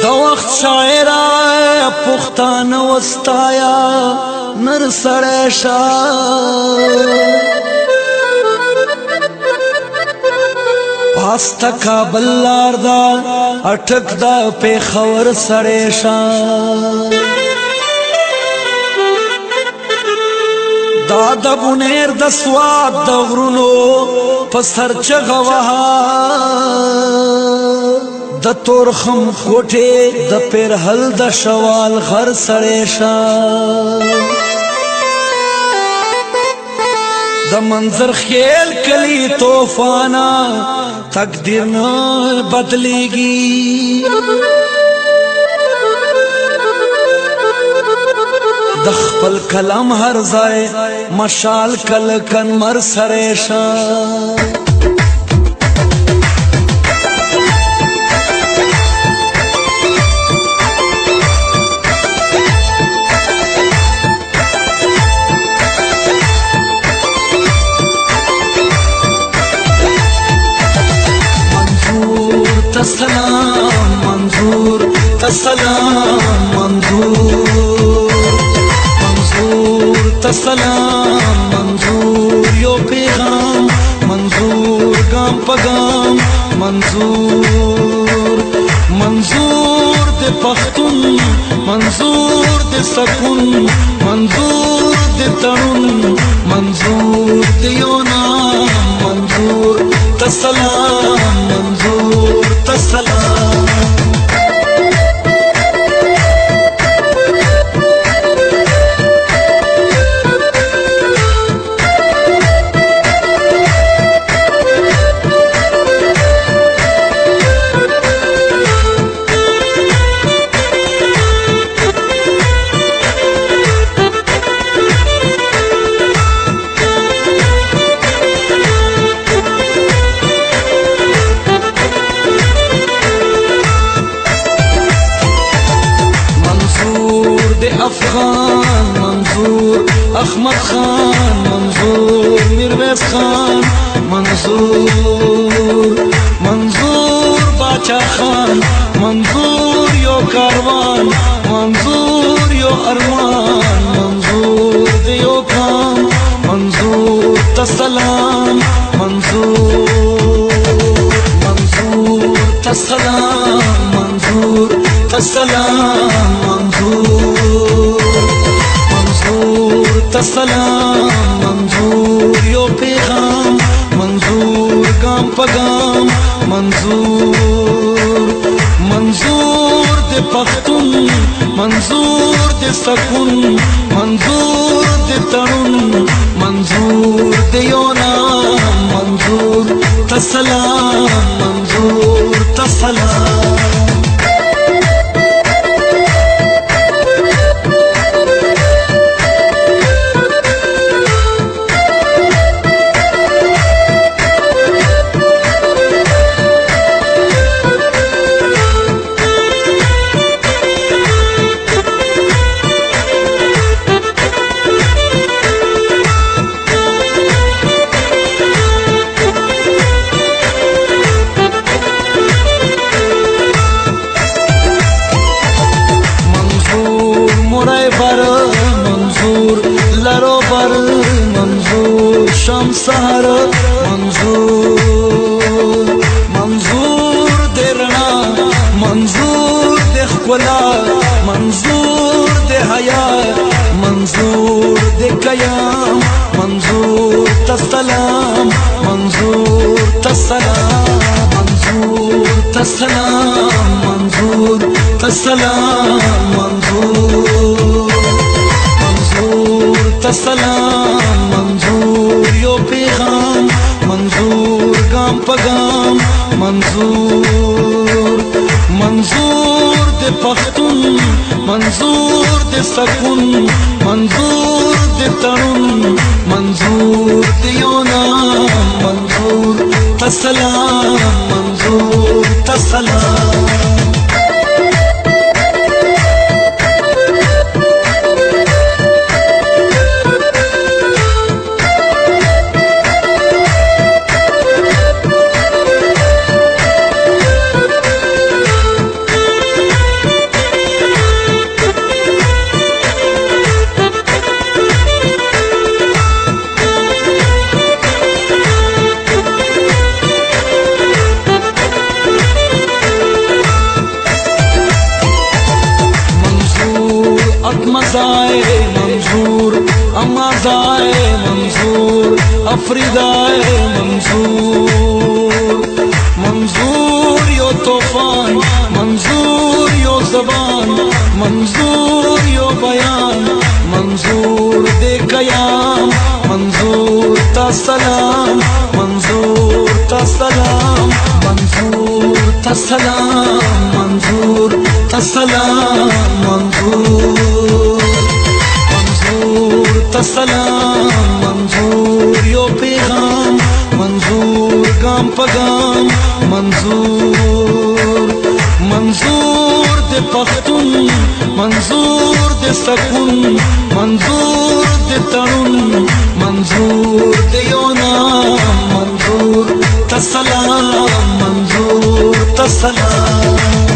دا وخت شاعرہ پختان وستایا نر سڑیشا پاستا کابل لار دا اٹک دا پیخور سڑیشا دا دا بنیر دا سواد دا غرونو پسر چغوها دا تورخم کوٹے دا پیرحل دا شوال غر سڑیشا دا منظر خیل کلی توفانا تقدیر نہ بدلے گی دخپل کلام ہر زائے مشال کل کن مر سریشا تسلام منظور تسلام منظور منظور تسلام منظور یو پیغام منظور گام پگام منظور منظور دے پختون منظور دے سکون منظور دے ترون منظور دے یونام منظور تسلام منظور تسلام افغان منظور احمد خان منظور میرویس خان منظور منظور باچا خان منظور یو کاروان منظور یو ارمان منظور دیو کام منظور تسلام منظور منظور تسلام منظور تسلام منظور منظور تسلام منظور یو پیغام منظور گام پگام منظور منظور دے پختون منظور دے سکون منظور دے ترون منظور دے یونام منظور تسلام منظور تسلام منظور لرو بر منظور شام سحر منظور منظور درنا منظور دے خلا منظور دے حیا منظور دے قیام منظور تسلام منظور تسلام منظور تسلام منظور تسلام منظور منظور تسلام منظور یو پیغام منظور گام پگام منظور منظور دے پختون منظور دے سکون منظور دے ترون منظور دے یونام منظور تسلام منظور تسلام मंजूर, अफरीदाए मंजूर। मंजूर यो तूफान, मंजूर यो ज़बान, मंजूर यो बयान, मंजूर दे कयाम, मंजूर ता सलाम, मंजूर ता सलाम, मंजूर ता सलाम, मंजूर ता सलाम, मंजूर, मंजूर ता सलाम, मंजूर यो पैगाम, मंजूर गाम पगाम, मंजूर, मंजूर दे पख्तून, मंजूर दे सकून, मंजूर दे तरुण, मंजूर दे यो नाम, मंजूर ता सलाम, मंजूर ता सलाम।